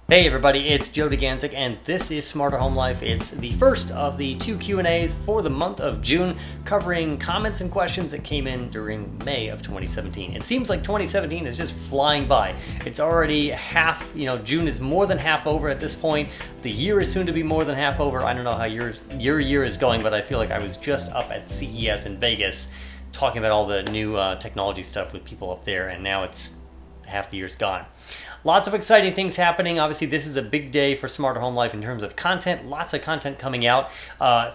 Hey everybody, it's Joe DeGanzik and this is Smarter Home Life. It's the first of the two Q&As for the month of June, covering comments and questions that came in during May of 2017. It seems like 2017 is just flying by. It's already half, June is more than half over at this point. The year is soon to be more than half over. I don't know how your year is going, but I feel like I was just up at CES in Vegas talking about all the new technology stuff with people up there, and now it's half the year's gone. Lots of exciting things happening. Obviously, this is a big day for Smarter Home Life in terms of content. Lots of content coming out.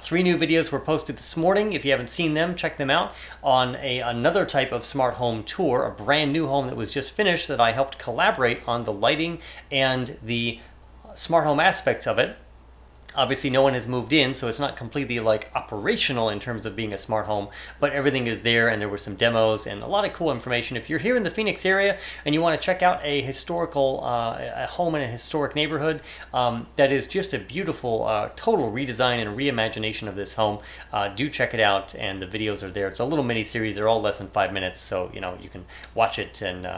3 new videos were posted this morning. If you haven't seen them, check them out on another type of smart home tour, a brand new home that was just finished that I helped collaborate on the lighting and the smart home aspects of it. Obviously, no one has moved in, so it's not completely operational in terms of being a smart home, but everything is there, and there were some demos and a lot of cool information. If you're here in the Phoenix area and you want to check out a historical a home in a historic neighborhood, that is just a beautiful total redesign and reimagination of this home, do check it out, and the videos are there. It's a little mini series. They're all less than 5 minutes, so you can watch it and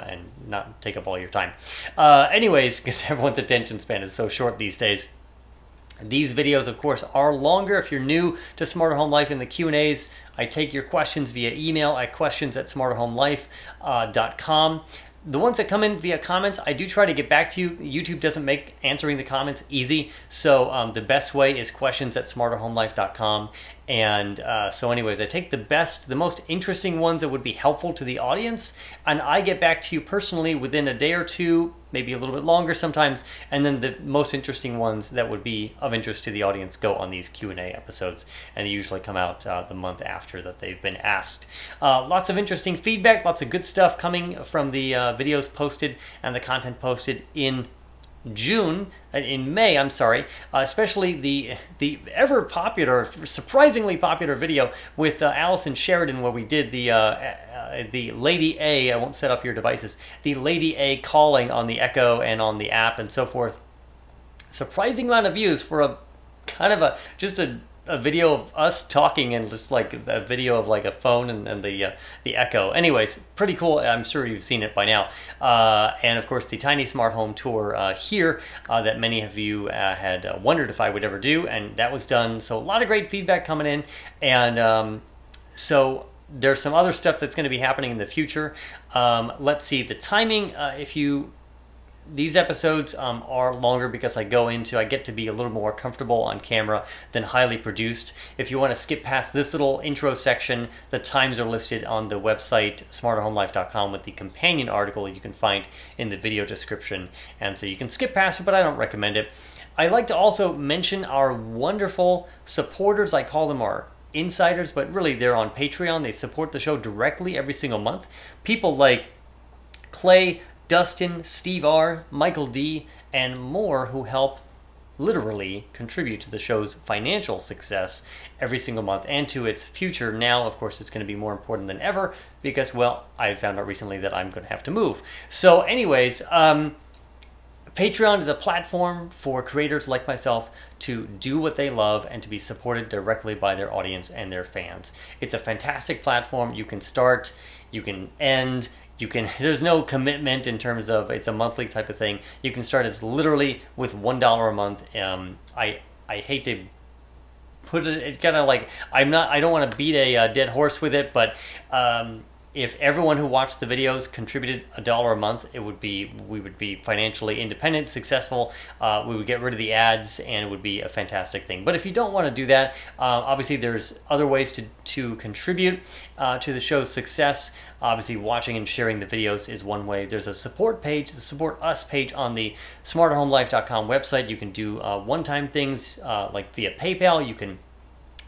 not take up all your time. Anyways, because everyone's attention span is so short these days. These videos, of course, are longer. If you're new to Smarter Home Life in the Q&As, I take your questions via email at questions@smarterhomelife.com. The ones that come in via comments, I do try to get back to you. YouTube doesn't make answering the comments easy, so the best way is questions@smarterhomelife.com. And so anyways, I take the most interesting ones that would be helpful to the audience, and I get back to you personally within a day or two, maybe a little bit longer sometimes, and then the most interesting ones that would be of interest to the audience go on these Q&A episodes, and they usually come out the month after that they've been asked. Lots of interesting feedback, lots of good stuff coming from the videos posted and the content posted in May, I'm sorry, especially the ever popular, surprisingly popular video with Allison Sheridan, where we did the Lady A, I won't set off your devices, the Lady A calling on the Echo and on the app and so forth. Surprising amount of views for a kind of just a video of us talking, and just a video of a phone and the Echo. Anyways, pretty cool. I'm sure you've seen it by now. And of course, the Tiny Smart Home Tour here that many of you had wondered if I would ever do, and that was done. So a lot of great feedback coming in, and so there's some other stuff that's going to be happening in the future. Let's see the timing. These episodes are longer because I get to be a little more comfortable on camera than highly produced. If you want to skip past this little intro section, the times are listed on the website smarterhomelife.com with the companion article you can find in the video description. And so you can skip past it, but I don't recommend it. I like to also mention our wonderful supporters. I call them our insiders, but really they're on Patreon. They support the show directly every single month. People like Clay, Dustin, Steve R., Michael D., and more, who help literally contribute to the show's financial success every single month and to its future. Now, of course, it's going to be more important than ever because, well, I found out recently that I'm going to have to move. So anyways, Patreon is a platform for creators like myself to do what they love and to be supported directly by their audience and their fans. It's a fantastic platform. You can start, you can end, there's no commitment in terms of it's a monthly type of thing. You can start as literally with $1 a month. I hate to put it, it's kind of I don't want to beat a dead horse with it, but if everyone who watched the videos contributed $1 a month, we would be financially independent, successful. We would get rid of the ads, and it would be a fantastic thing. But if you don't want to do that, obviously there's other ways to contribute to the show's success. Obviously, watching and sharing the videos is one way. There's a support page, the Support Us page on the smarterhomelife.com website. You can do one-time things like via PayPal. You can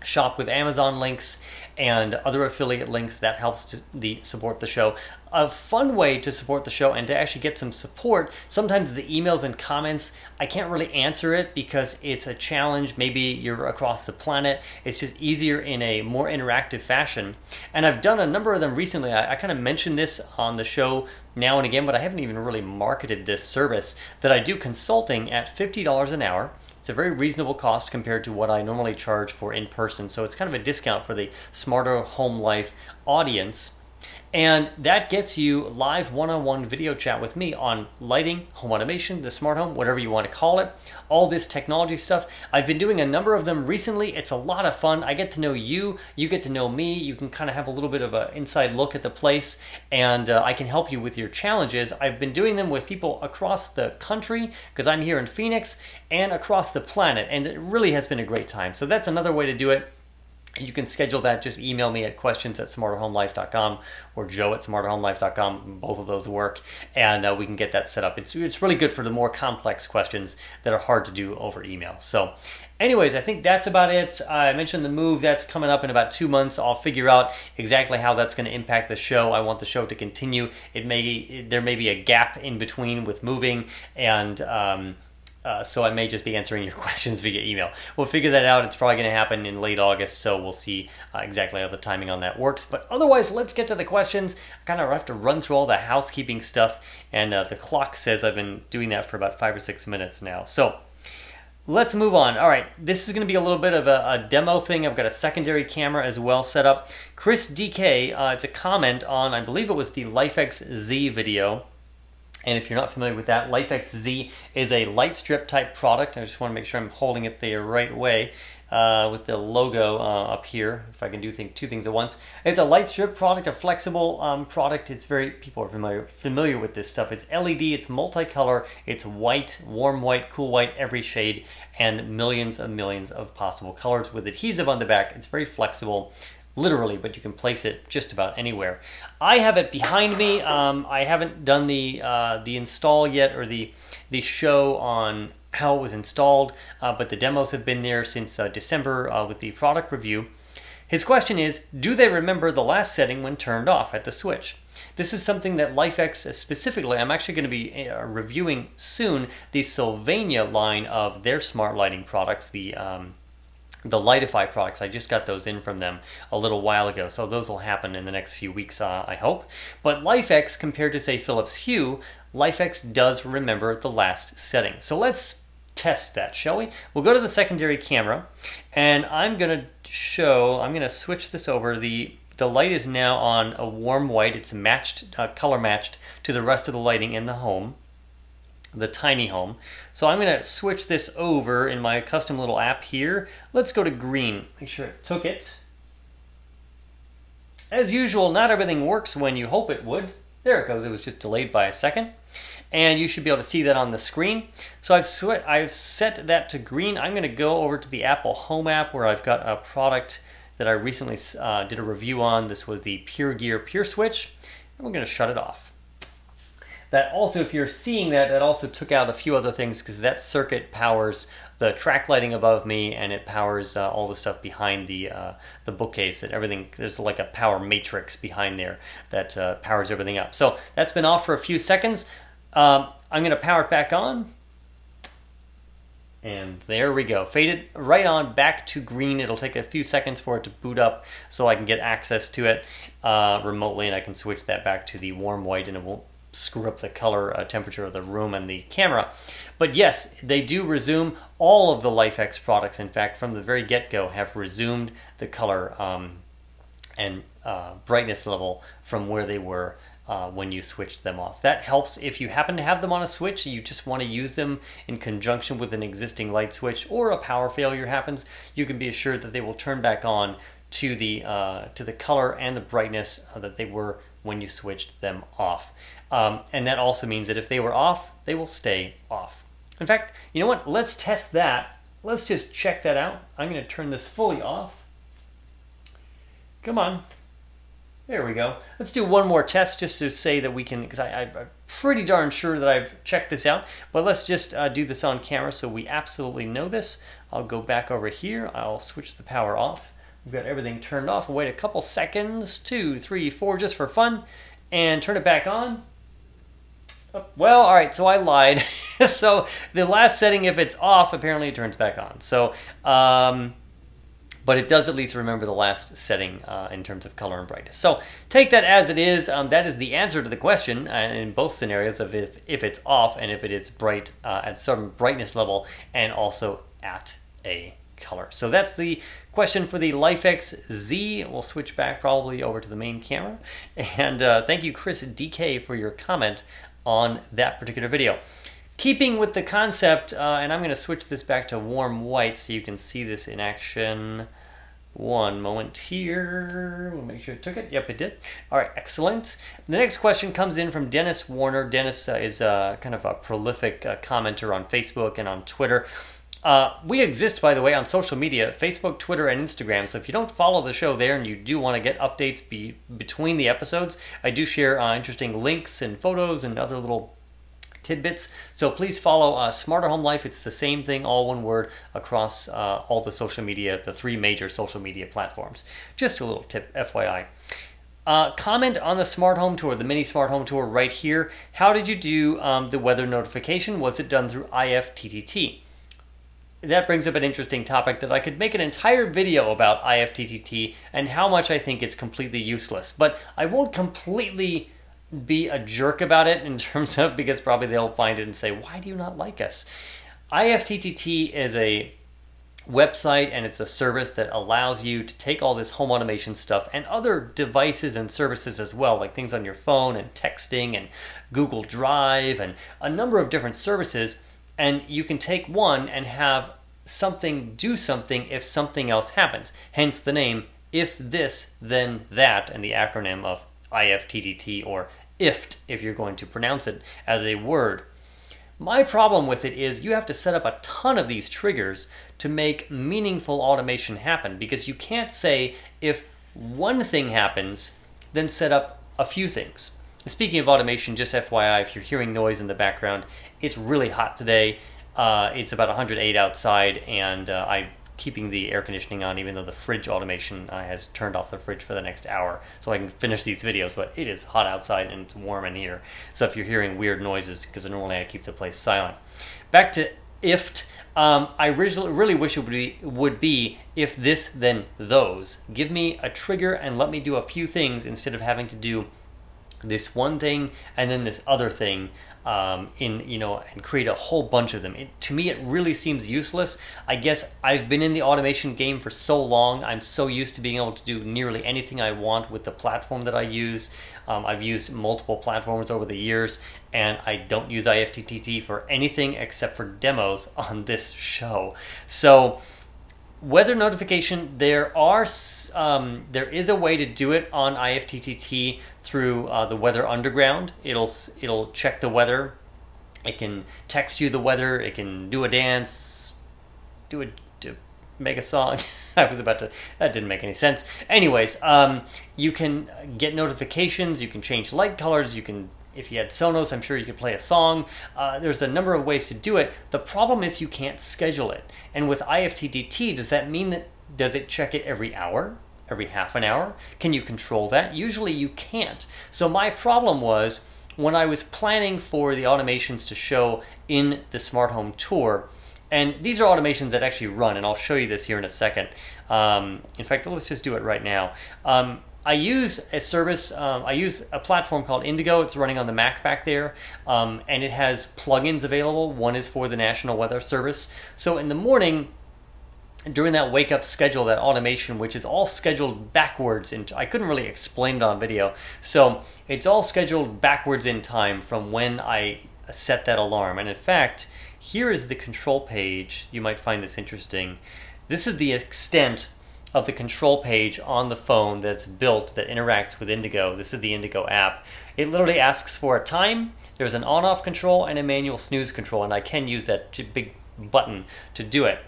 shop with Amazon links and other affiliate links. That helps to support the show. A fun way to support the show and to actually get some support, sometimes the emails and comments, I can't really answer it because it's a challenge. Maybe you're across the planet. It's just easier in a more interactive fashion. And I've done a number of them recently. I kind of mentioned this on the show now and again, but I haven't even really marketed this service that I do consulting at $50 an hour. It's a very reasonable cost compared to what I normally charge for in person, so it's kind of a discount for the Smarter Home Life audience. And that gets you live one-on-one video chat with me on lighting, home automation, the smart home, whatever you want to call it, all this technology stuff. I've been doing a number of them recently. It's a lot of fun. I get to know you, you get to know me. You can kind of have a little bit of an inside look at the place, and I can help you with your challenges. I've been doing them with people across the country because I'm here in Phoenix, and across the planet, and it really has been a great time. So that's another way to do it. You can schedule that. Just email me at questions@smarterhomelife.com or joe@smarterhomelife.com. Both of those work, and we can get that set up. It's really good for the more complex questions that are hard to do over email. So anyways, I think that's about it. I mentioned the move. That's coming up in about 2 months. I'll figure out exactly how that's going to impact the show. I want the show to continue. There may be a gap in between with moving, and so I may just be answering your questions via email. We'll figure that out. It's probably going to happen in late August, so we'll see exactly how the timing on that works. But otherwise, let's get to the questions. I kind of have to run through all the housekeeping stuff, and the clock says I've been doing that for about 5 or 6 minutes now. So let's move on. All right, this is going to be a little bit of a demo thing. I've got a secondary camera as well set up. Chris DK, it's a comment on, I believe it was the LifeX Z video. And if you're not familiar with that, LifeX Z is a light strip type product. I just want to make sure I'm holding it the right way with the logo up here, if I can do two things at once. It's a light strip product, a flexible product. It's people are familiar with this stuff. It's LED, it's multicolor, it's white, warm white, cool white, every shade, and millions of possible colors with adhesive on the back. It's very flexible. Literally, but you can place it just about anywhere. I have it behind me. I haven't done the install yet, or the show on how it was installed, but the demos have been there since December with the product review. His question is, do they remember the last setting when turned off at the switch? This is something that LifeX specifically, I'm actually going to be reviewing soon, the Sylvania line of their smart lighting products, the Lightify products. I just got those in from them a little while ago, so those will happen in the next few weeks, I hope. But LifeX, compared to, say, Philips Hue, LifeX does remember the last setting. So let's test that, shall we? We'll go to the secondary camera, and I'm going to switch this over. The light is now on a warm white. It's matched, color matched to the rest of the lighting in the home, the tiny home. So I'm going to switch this over in my custom little app here. Let's go to green. Make sure it took it. As usual, not everything works when you hope it would. There it goes. It was just delayed by a second. And you should be able to see that on the screen. So I've set that to green. I'm going to go over to the Apple Home app where I've got a product that I recently did a review on. This was the Pure Gear Pure Switch. And we're going to shut it off. That also, if you're seeing that, that also took out a few other things, because that circuit powers the track lighting above me, and it powers all the stuff behind the bookcase. And everything, there's like a power matrix behind there that powers everything up. So that's been off for a few seconds. I'm going to power it back on. And there we go. Faded right on back to green. It'll take a few seconds for it to boot up so I can get access to it remotely, and I can switch that back to the warm white, and it won't screw up the color temperature of the room and the camera. But yes, they do resume. All of the LifeX products, in fact, from the very get-go, have resumed the color and brightness level from where they were when you switched them off. That helps if you happen to have them on a switch, you just want to use them in conjunction with an existing light switch, or a power failure happens, you can be assured that they will turn back on to the color and the brightness that they were when you switched them off. And that also means that if they were off, they will stay off. In fact, you know what? Let's test that. Let's just check that out. I'm going to turn this fully off. Come on. There we go. Let's do one more test just to say that we can, because I'm pretty darn sure that I've checked this out. But let's just do this on camera so we absolutely know this. I'll go back over here. I'll switch the power off. We've got everything turned off. We'll wait a couple seconds, 2, 3, 4, just for fun, and turn it back on. Well, all right, so I lied. So the last setting, if it's off, apparently it turns back on. So, but it does at least remember the last setting in terms of color and brightness. So take that as it is. That is the answer to the question in both scenarios of if it's off and if it is bright at some brightness level and also at a color. So that's the Question for the LifeXZ. We'll switch back probably over to the main camera. And thank you, Chris DK, for your comment on that particular video. Keeping with the concept, and I'm going to switch this back to warm white so you can see this in action. One moment here. We'll make sure it took it. Yep, it did. All right, excellent. The next question comes in from Dennis Warner. Dennis is kind of a prolific commenter on Facebook and on Twitter. We exist, by the way, on social media, Facebook, Twitter, and Instagram. So if you don't follow the show there and you do want to get updates between the episodes, I do share interesting links and photos and other little tidbits. So please follow Smarter Home Life. It's the same thing, all one word, across all the social media, the 3 major social media platforms. Just a little tip, FYI. Comment on the Smart Home Tour, the mini Smart Home Tour right here. How did you do the weather notification? Was it done through IFTTT? That brings up an interesting topic that I could make an entire video about IFTTT and how much I think it's completely useless. But I won't completely be a jerk about it in terms of, because probably they'll find it and say, why do you not like us? IFTTT is a website and it's a service that allows you to take all this home automation stuff and other devices and services as well, like things on your phone and texting and Google Drive and a number of different services, and you can take one and have something do something if something else happens. Hence the name, if this, then that, and the acronym of IFTTT, or IFT if you're going to pronounce it as a word. My problem with it is you have to set up a ton of these triggers to make meaningful automation happen, because you can't say if one thing happens, then set up a few things. Speaking of automation, just FYI, if you're hearing noise in the background, it's really hot today. It's about 108 outside, and I'm keeping the air conditioning on even though the fridge automation has turned off the fridge for the next hour so I can finish these videos, but it is hot outside and it's warm in here. So if you're hearing weird noises, because normally I keep the place silent. Back to IFT. I really wish it would be if this, then those. Give me a trigger and let me do a few things instead of having to do this one thing and then this other thing and create a whole bunch of them. To me, it really seems useless. I guess I've been in the automation game for so long. I'm so used to being able to do nearly anything I want with the platform that I use. I've used multiple platforms over the years, and I don't use IFTTT for anything except for demos on this show. So weather notification, there is a way to do it on IFTTT through the Weather Underground. It'll check the weather. It can text you the weather. It can do a dance, make a song. That didn't make any sense. Anyways, you can get notifications. You can change light colors. You can, if you had Sonos, I'm sure you could play a song. There's a number of ways to do it. The problem is you can't schedule it. And with IFTTT, does that mean that, does it check it every hour? Every half an hour? Can you control that? Usually you can't. So my problem was, when I was planning for the automations to show in the Smart Home Tour, and these are automations that actually run, and I'll show you this here in a second. In fact, let's just do it right now. I use a service, I use a platform called Indigo. It's running on the Mac back there, and it has plugins available. One is for the National Weather Service. So in the morning, during that wake up schedule, that automation, which is all scheduled backwards, and I couldn't really explain it on video. So it's all scheduled backwards in time from when I set that alarm. And in fact, here is the control page. You might find this interesting. This is the extent of the control page on the phone that's built, that interacts with Indigo. This is the Indigo app. It literally asks for a time. There's an on-off control and a manual snooze control, and I can use that big button to do it.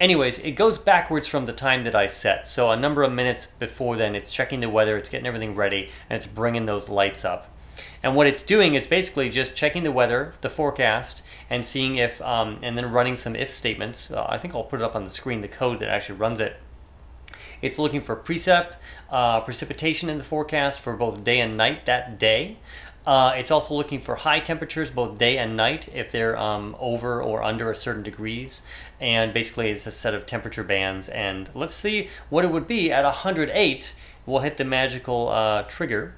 Anyways, it goes backwards from the time that I set. So a number of minutes before then, it's checking the weather, it's getting everything ready, and it's bringing those lights up. And what it's doing is basically just checking the weather, the forecast, and seeing if, and then running some if statements. I think I'll put it up on the screen, the code that actually runs it. It's looking for precipitation in the forecast for both day and night that day. It's also looking for high temperatures both day and night if they're over or under a certain degrees. And basically it's a set of temperature bands. And let's see what it would be at 108. We'll hit the magical trigger.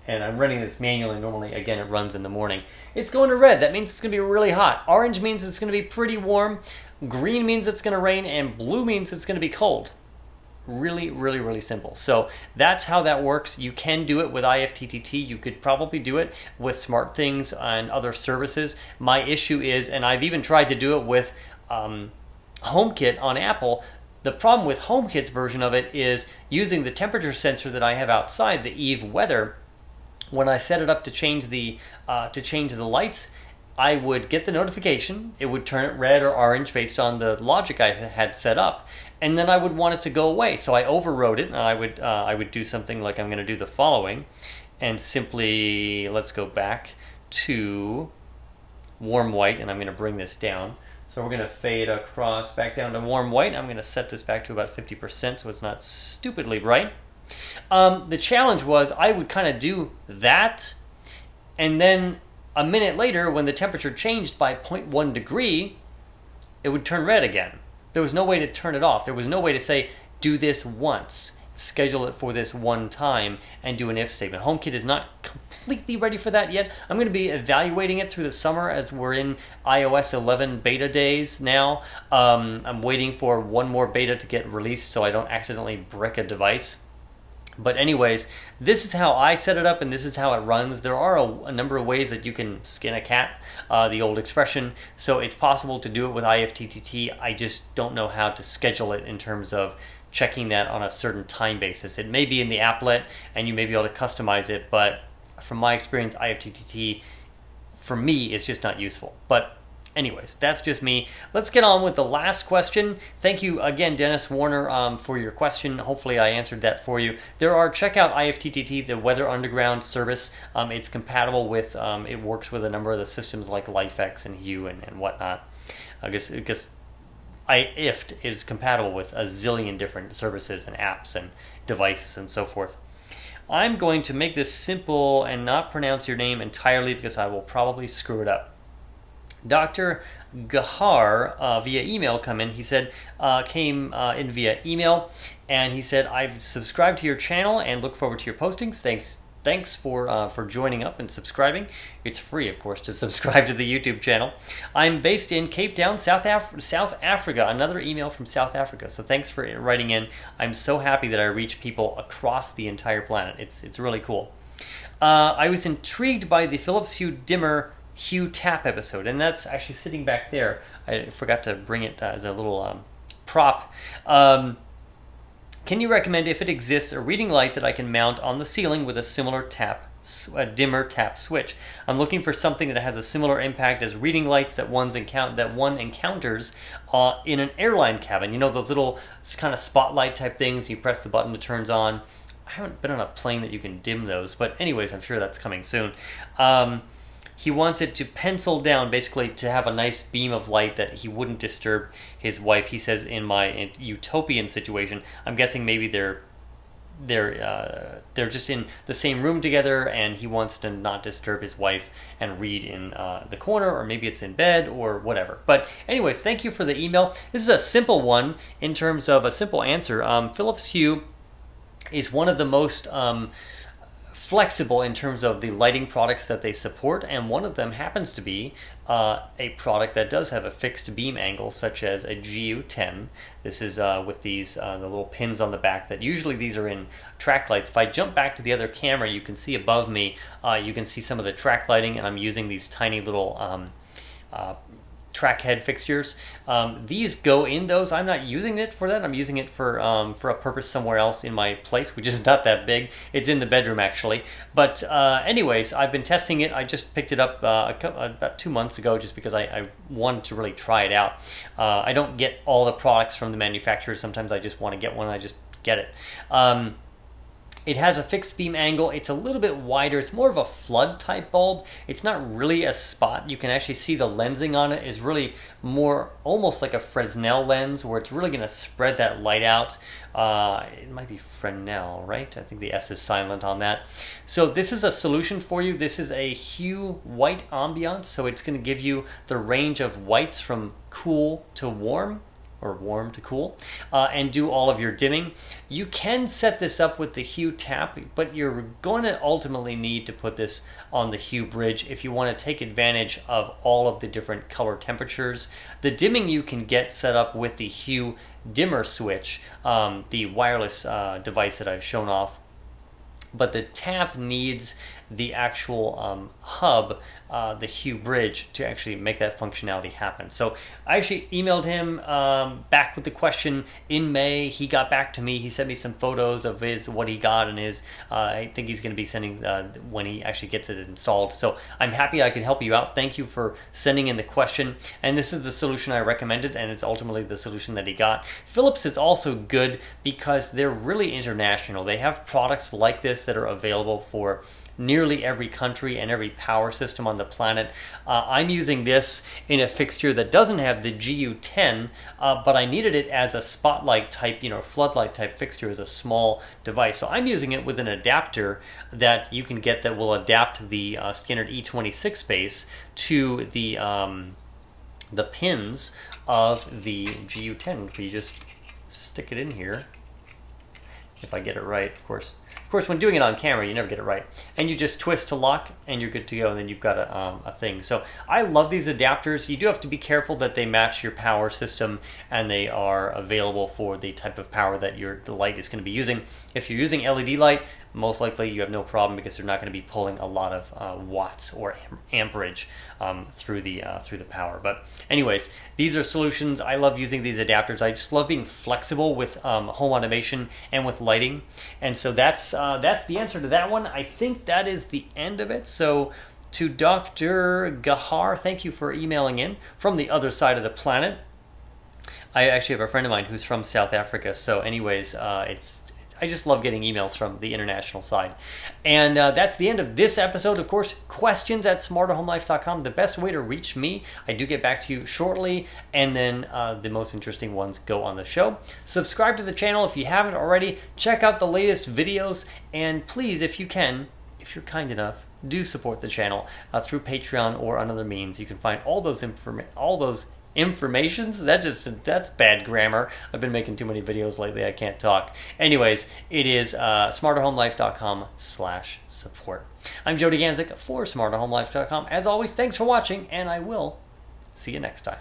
And I'm running this manually. Normally, again, it runs in the morning. It's going to red. That means it's going to be really hot. Orange means it's going to be pretty warm. Green means it's going to rain. And blue means it's going to be cold. Really, really, really simple. So that's how that works. You can do it with IFTTT. You could probably do it with SmartThings and other services. My issue is, and I've even tried to do it with HomeKit on Apple. The problem with HomeKit's version of it is using the temperature sensor that I have outside, the Eve Weather. When I set it up to change the lights, I would get the notification. It would turn it red or orange based on the logic I had set up, and then I would want it to go away. So I overrode it, and I would do something like I'm going to do the following, and simply let's go back to warm white, and I'm going to bring this down. So we're going to fade across back down to warm white. I'm going to set this back to about 50% so it's not stupidly bright. The challenge was I would kind of do that, and then a minute later, when the temperature changed by 0.1 degree, it would turn red again. There was no way to turn it off. There was no way to say, do this once, schedule it for this one time, and do an if statement. HomeKit is not completely ready for that yet. I'm going to be evaluating it through the summer as we're in iOS 11 beta days now. I'm waiting for one more beta to get released so I don't accidentally brick a device. But anyways, this is how I set it up, and this is how it runs. There are a number of ways that you can skin a cat, the old expression. So it's possible to do it with IFTTT. I just don't know how to schedule it in terms of checking that on a certain time basis. It may be in the applet, and you may be able to customize it, but from my experience, IFTTT, for me, is just not useful. But anyways, that's just me. Let's get on with the last question. Thank you again, Dennis Warner, for your question. Hopefully I answered that for you. Check out IFTTT, the Weather Underground service. It's compatible with, it works with a number of the systems like LifeX and Hue and whatnot. I guess IFT is compatible with a zillion different services and apps and devices and so forth. I'm going to make this simple and not pronounce your name entirely because I will probably screw it up. Dr. Gahar via email He said, came in via email, and he said, I've subscribed to your channel and look forward to your postings. Thanks for joining up and subscribing. It's free, of course, to subscribe to the YouTube channel. I'm based in Cape Town, South Africa. Another email from South Africa. So thanks for writing in. I'm so happy that I reach people across the entire planet. It's really cool. I was intrigued by the Philips Hue dimmer Hue Tap episode, and that's actually sitting back there. I forgot to bring it as a little prop. Can you recommend, if it exists, a reading light that I can mount on the ceiling with a similar dimmer tap switch? I'm looking for something that has a similar impact as reading lights that one encounters in an airline cabin. You know, those little kind of spotlight type things. You press the button, it turns on. I haven't been on a plane that you can dim those, but anyways, I'm sure that's coming soon. He wants it to pencil down, basically to have a nice beam of light that he wouldn't disturb his wife. He says, in my utopian situation, I'm guessing maybe they're just in the same room together, and he wants to not disturb his wife and read in the corner, or maybe it's in bed or whatever. But anyways, thank you for the email. This is a simple one in terms of a simple answer. Philips Hue is one of the most flexible in terms of the lighting products that they support, and one of them happens to be a product that does have a fixed beam angle, such as a GU10. This is with these the little pins on the back that usually these are in track lights. If I jump back to the other camera, you can see above me, you can see some of the track lighting, and I'm using these tiny little track head fixtures. These go in those. I'm not using it for that. I'm using it for a purpose somewhere else in my place, which is not that big. It's in the bedroom, actually. But anyways, I've been testing it. I just picked it up about 2 months ago just because I wanted to really try it out. I don't get all the products from the manufacturers. Sometimes I just want to get one and I just get it. It has a fixed beam angle. It's a little bit wider. It's more of a flood type bulb. It's not really a spot. You can actually see the lensing on it is really more almost like a Fresnel lens, where it's really going to spread that light out. It might be Fresnel, right? I think the S is silent on that. So this is a solution for you. This is a Hue white ambiance, so it's going to give you the range of whites from cool to warm or warm to cool, and do all of your dimming. You can set this up with the hue tap, but you're going to ultimately need to put this on the hue bridge if you want to take advantage of all of the different color temperatures. The dimming you can get set up with the hue dimmer switch, the wireless device that I've shown off, but the tap needs the actual hub, the hue bridge, to actually make that functionality happen. So I actually emailed him back with the question in May. He got back to me. He sent me some photos of what he got, and I think he's going to be sending when he actually gets it installed. So I'm happy I could help you out. Thank you for sending in the question. And this is the solution I recommended, and it's ultimately the solution that he got. Philips is also good because they're really international. They have products like this that are available for nearly every country and every power system on the planet. I'm using this in a fixture that doesn't have the GU10, but I needed it as a spotlight type, floodlight type fixture, as a small device. So I'm using it with an adapter that you can get that will adapt the standard E26 base to the pins of the GU10. If you just stick it in here, if I get it right, of course. Of course, when doing it on camera, you never get it right. And you just twist to lock, and you're good to go, and then you've got a thing. So I love these adapters. You do have to be careful that they match your power system, and they are available for the type of power that the light is going to be using. If you're using LED light, most likely you have no problem because they're not going to be pulling a lot of watts or amperage through the power. But anyways, these are solutions. I love using these adapters. I just love being flexible with home automation and with lighting. And so that's the answer to that one. I think that is the end of it. So to Dr. Gahar, thank you for emailing in from the other side of the planet. I actually have a friend of mine who's from South Africa. So anyways, I just love getting emails from the international side. And that's the end of this episode. Of course, questions at smarterhomelife.com. The best way to reach me. I do get back to you shortly, and then the most interesting ones go on the show. Subscribe to the channel if you haven't already. Check out the latest videos, and please, if you can, if you're kind enough, do support the channel through Patreon or on other means. You can find all those informations. That's bad grammar. I've been making too many videos lately. I can't talk. Anyways, it is smarterhomelife.com/support. I'm Jody Ganzik for smarterhomelife.com. As always, thanks for watching, and I will see you next time.